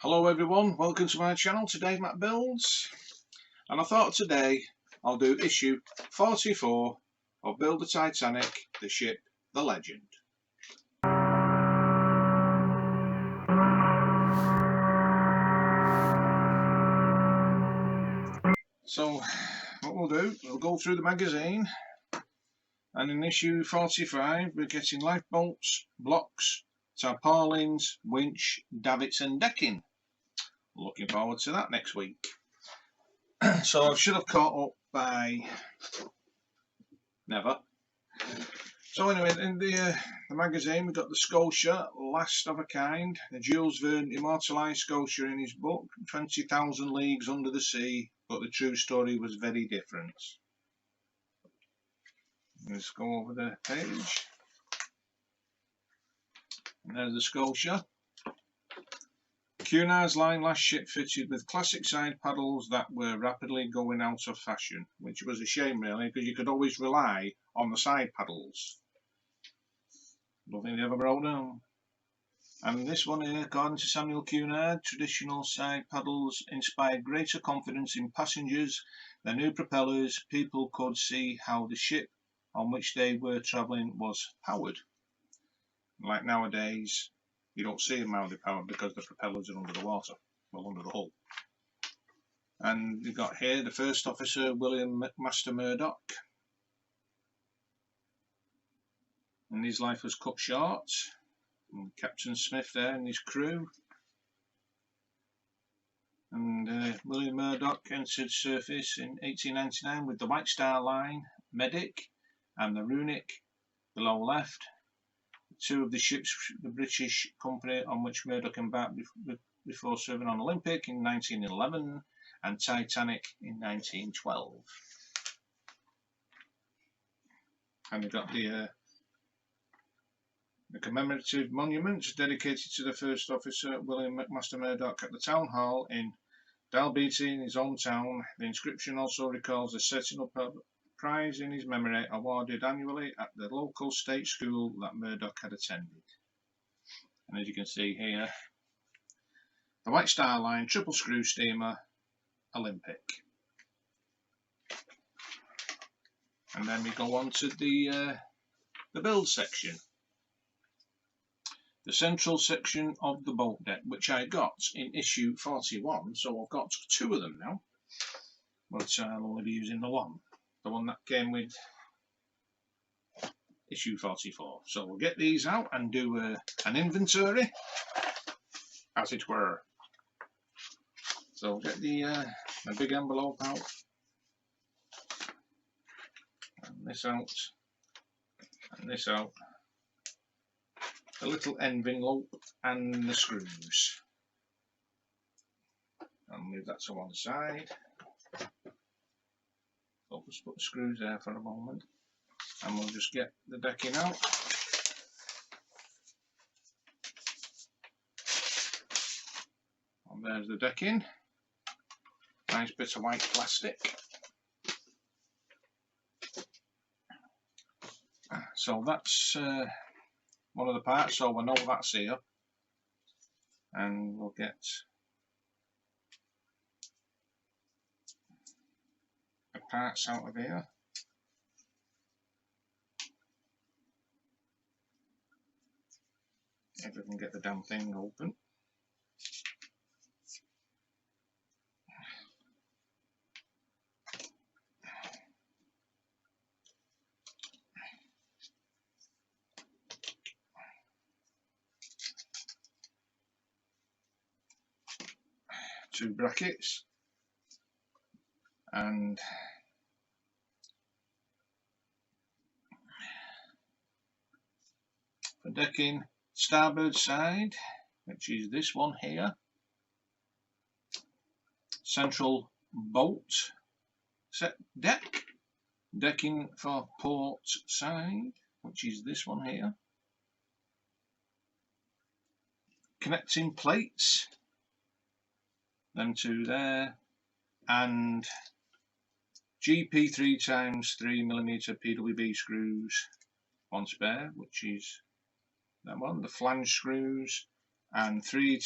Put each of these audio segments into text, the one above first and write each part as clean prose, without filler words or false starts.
Hello everyone, welcome to my channel. Today's Matt Builds, and I thought today I'll do issue 44 of Build the Titanic, the ship, the legend. So what we'll do, we'll go through the magazine, and in issue 45 we're getting lifeboats, blocks, tarpaulins, winch, davits and decking. Looking forward to that next week. So I should have caught up by never. So anyway, in the magazine we've got the Scotia, last of a kind. Jules Verne immortalised Scotia in his book 20,000 Leagues Under the Sea, but the true story was very different. Let's go over the page. And there's the Scotia. Cunard's line last ship fitted with classic side paddles that were rapidly going out of fashion, which was a shame really, because you could always rely on the side paddles. Nothing ever broke down. And this one here, according to Samuel Cunard, traditional side paddles inspired greater confidence in passengers. Their new propellers, people could see how the ship on which they were travelling was powered. Like nowadays, you don't see them how they're powered because the propellers are under the water, well, under the hull. And you've got here the first officer, William Master Murdoch. And his life was cut short. And Captain Smith there and his crew. And William Murdoch entered service in 1899 with the White Star Line, Medic, and the Runic below left. Two of the ships, the British company on which Murdoch embarked before serving on Olympic in 1911 and Titanic in 1912. And we've got the commemorative monument dedicated to the first officer, William McMaster Murdoch, at the town hall in Dalbeattie in his hometown. The inscription also recalls the setting up of prize in his memory awarded annually at the local state school that Murdoch had attended. And as you can see here, the White Star Line triple screw steamer, Olympic. And then we go on to the build section. The central section of the boat deck, which I got in issue 41, so I've got two of them now, but I'll only be using the one that came with issue 44. So we'll get these out and do an inventory, as it were. So we'll get the big envelope out, and this out, and this out, the little envelope and the screws. I'll move that to one side. I'll just put the screws there for a moment, and we'll just get the decking out. And there's the decking. Nice bit of white plastic. So that's one of the parts, so we know that's here. And we'll get the parts out of here. If we can get the damn thing open. Two brackets, and for decking, starboard side, which is this one here, central boat set deck, decking for port side, which is this one here, connecting plates, them two there, and GP 3x3mm PWB screws, one spare, which is that one, the flange screws, and three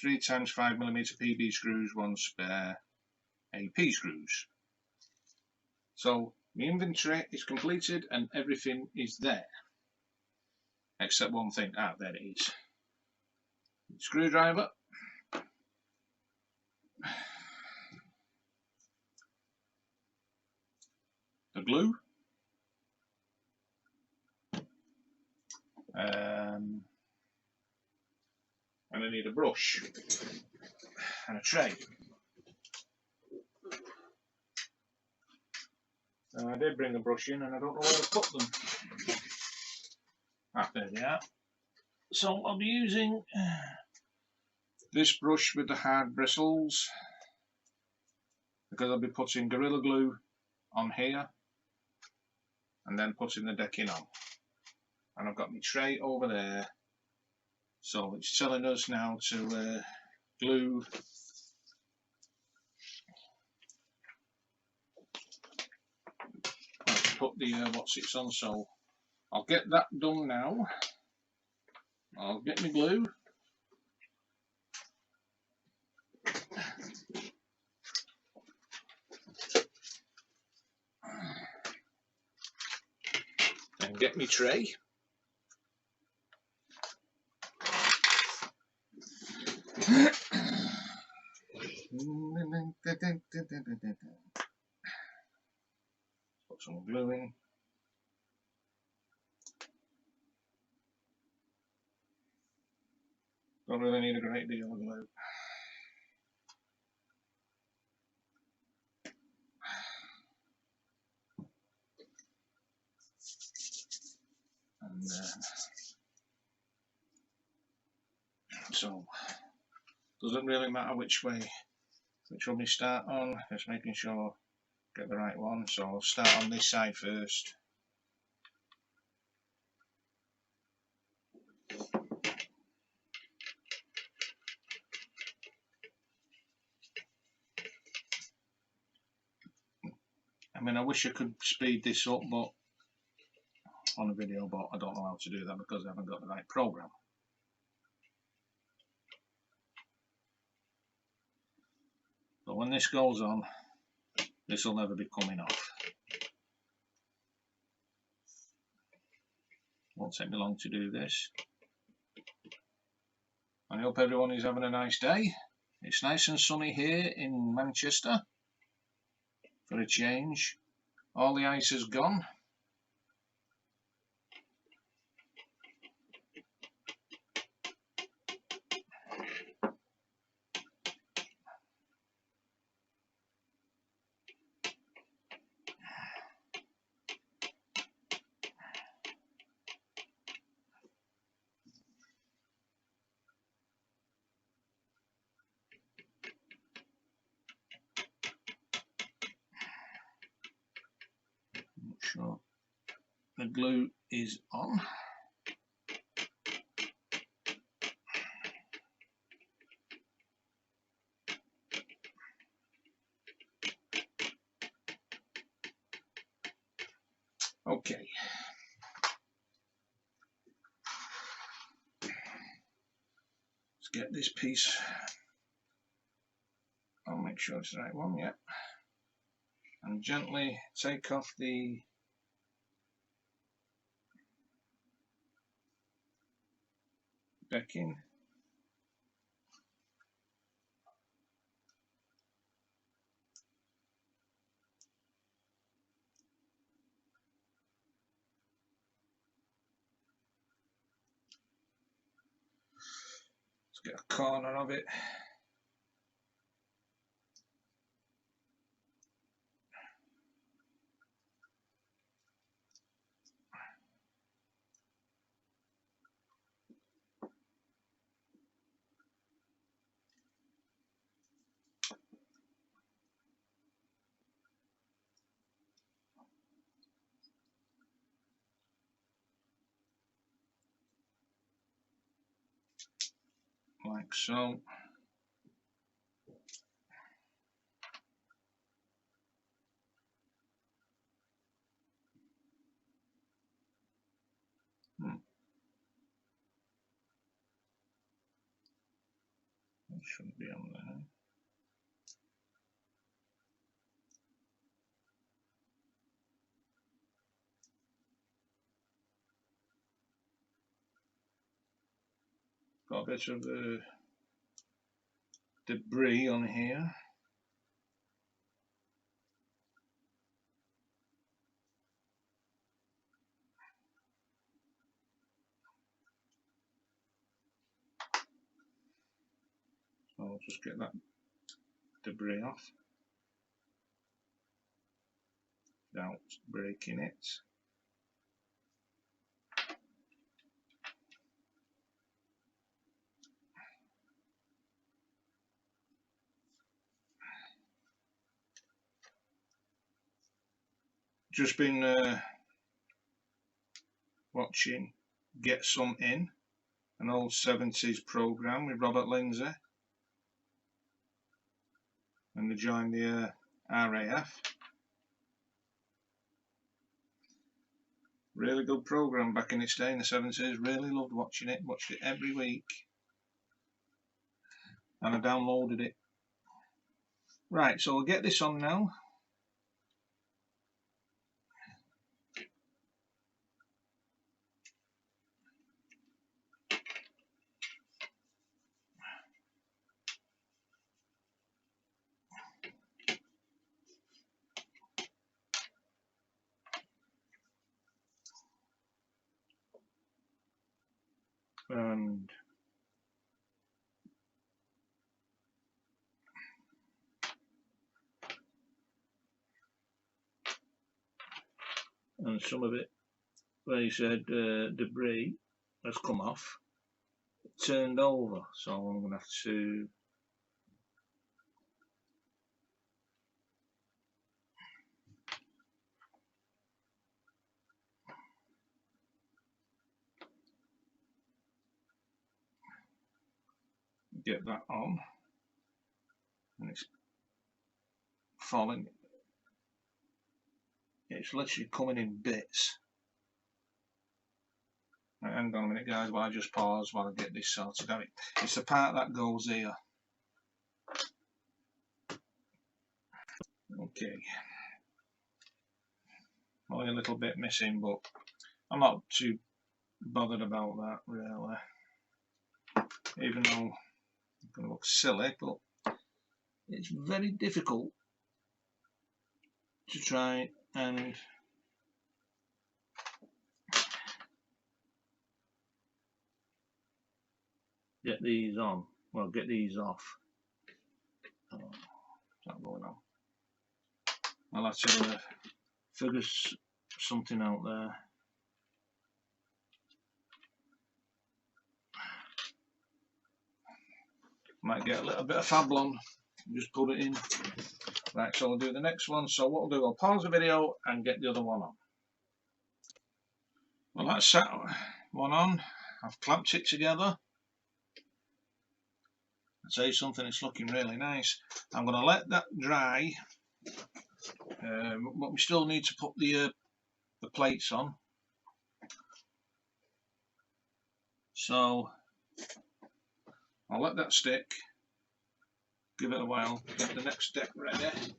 3 times 5mm PB screws, 1 spare AP screws. So the inventory is completed and everything is there. Except one thing. Ah, there it is. Screwdriver. The glue. And I need a brush and a tray. Now I did bring a brush in and I don't know where to put them. Ah, there they are. So I'll be using this brush with the hard bristles because I'll be putting Gorilla Glue on here and then putting the decking on. And I've got my tray over there, so it's telling us now to glue put the what's it's on, so I'll get that done now. I'll get my glue. And get my tray. Put some glue in. Don't really need a great deal of glue. And so doesn't really matter which one we start on, just making sure get the right one. So I'll start on this side first. I mean, I wish I could speed this up but on a video, but I don't know how to do that because I haven't got the right program. But when this goes on, this will never be coming off. Won't take me long to do this. I hope everyone is having a nice day. It's nice and sunny here in Manchester for a change. All the ice is gone. Make sure the glue is on. Okay. Let's get this piece. I'll make sure it's the right one, yeah. And gently take off the decking. Let's get a corner of it. Like so. shouldn't be on there. Got a bit of debris on here. So I'll just get that debris off without breaking it. Just been watching Get Some In, an old 70s programme with Robert Lindsay, and they joined the RAF. Really good programme back in its day in the 70s. Really loved watching it. Watched it every week, and I downloaded it. Right, so we'll get this on now. And some of it, where you said debris, has come off, turned over, so I'm going to have to get that on, and it's falling. It's literally coming in bits. Right, hang on a minute, guys, while I just pause while I get this sorted out. It's the part that goes here. Okay. Only a little bit missing, but I'm not too bothered about that, really. Even though it's going to look silly, but it's very difficult to try and get these on. Well, get these off. Oh, what's that going on? I'll have to figure something out there. Might get a little bit of Fablon, just put it in. Right, so I'll do the next one. So what I'll do, I'll pause the video and get the other one on. Well, that's that one on. I've clamped it together. I'll tell you something, it's looking really nice. I'm going to let that dry, but we still need to put the plates on. So I'll let that stick, give it a while, get the next deck ready.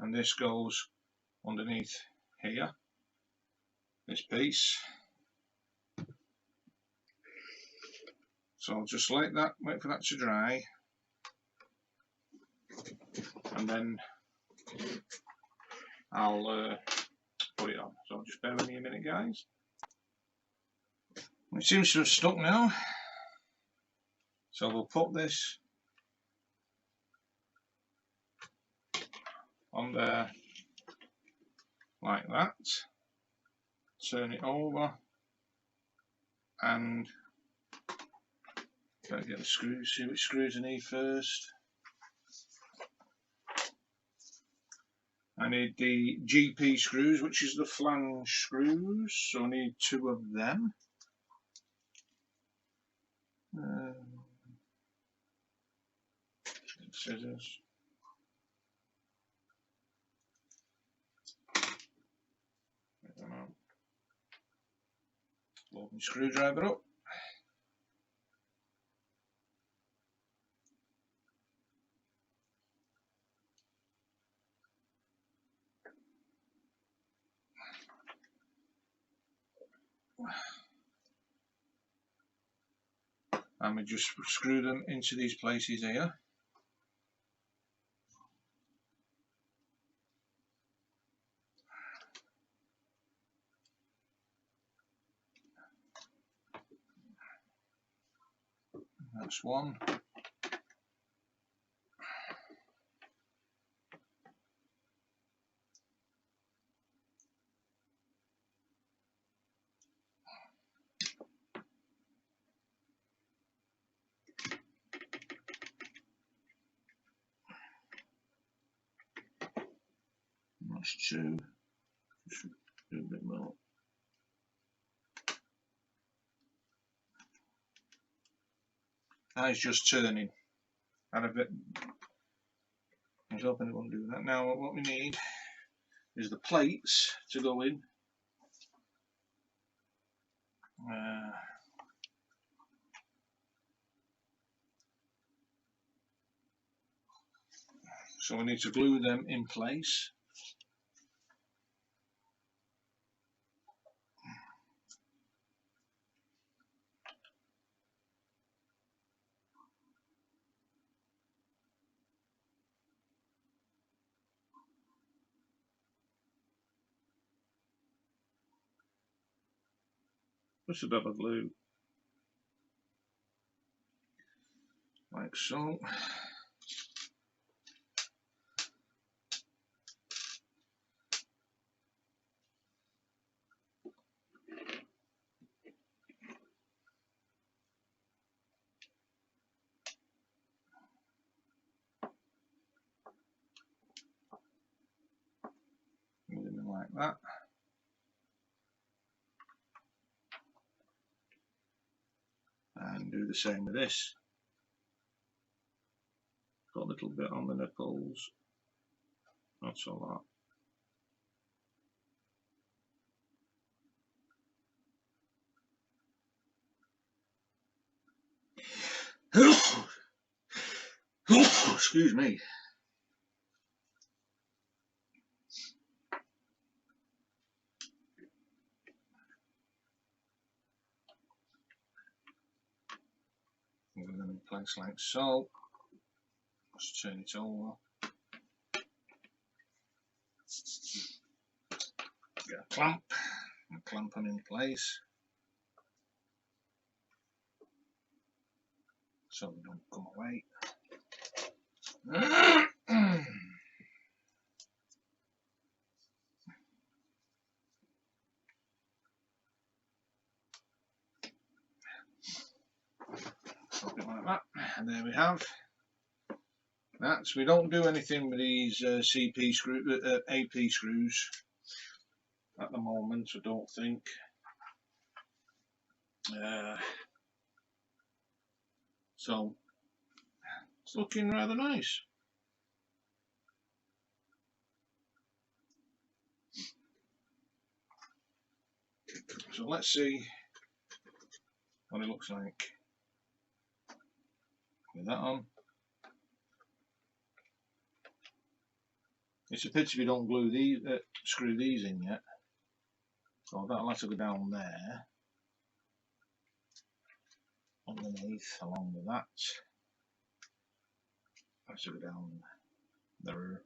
And this goes underneath here, this piece. So I'll just let that, wait for that to dry, and then I'll put it on. So just bear with me a minute, guys. It seems to have stuck now. So we'll put this on there like that. Turn it over and gotta get the screws, see which screws I need first. I need the GP screws, which is the flange screws, so I need 2 of them. Scissors. Load my screwdriver up. And we just screw them into these places here. That's one. That's 2. Just do a bit more. That is just turning. And a bit. I was hoping it wouldn't do that. Now what we need is the plates to go in. So we need to glue them in place. Just a bit of glue, like so. Like that. And do the same with this. Got a little bit on the nipples. That's a lot. Excuse me. Put them in place like so. Just turn it over. Get a clamp and clamp them in place so they don't come away. Something like that, and there we have. That's, we don't do anything with these CP screw, AP screws at the moment, I don't think. So it's looking rather nice. So let's see what it looks like with that on. It's a pity we don't glue these, screw these in yet. So that'll have to go down there, underneath, along with that. Has to go down there.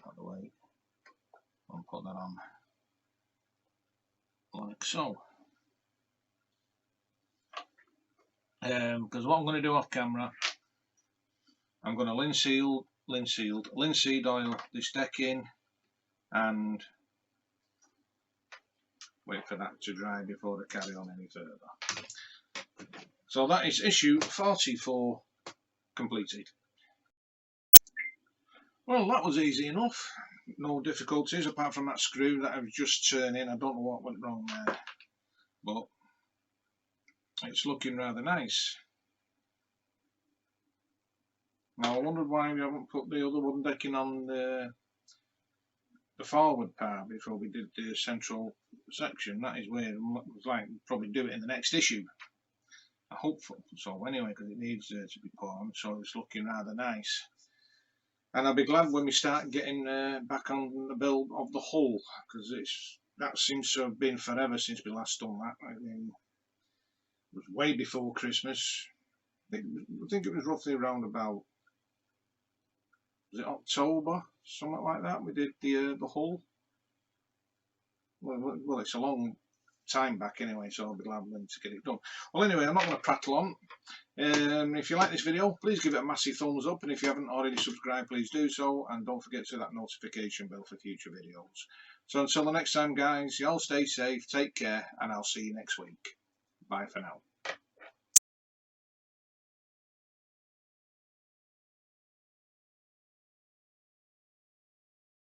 Out of the way. I'll put that on like so. Because what I'm going to do off camera, I'm going to linseed oil this decking and wait for that to dry before I carry on any further. So that is issue 44 completed. Well, that was easy enough. No difficulties apart from that screw that I was just turning. I don't know what went wrong there, but it's looking rather nice. Now I wondered why we haven't put the other wooden decking on the forward part before we did the central section. That is weird. It's like probably do it in the next issue. I hope so anyway, because it needs to be put on, so it's looking rather nice. And I'll be glad when we start getting back on the build of the hull, because that seems to have been forever since we last done that. I mean, it was way before Christmas. I think it was roughly around about, was it October, something like that? We did the hull. Well, it's a long time back anyway, so I'll be glad when to get it done. Well, anyway, I'm not going to prattle on. If you like this video, please give it a massive thumbs up, and if you haven't already subscribed, please do so, and don't forget to hit that notification bell for future videos. So until the next time, guys, y'all stay safe, take care, and I'll see you next week. Bye for now.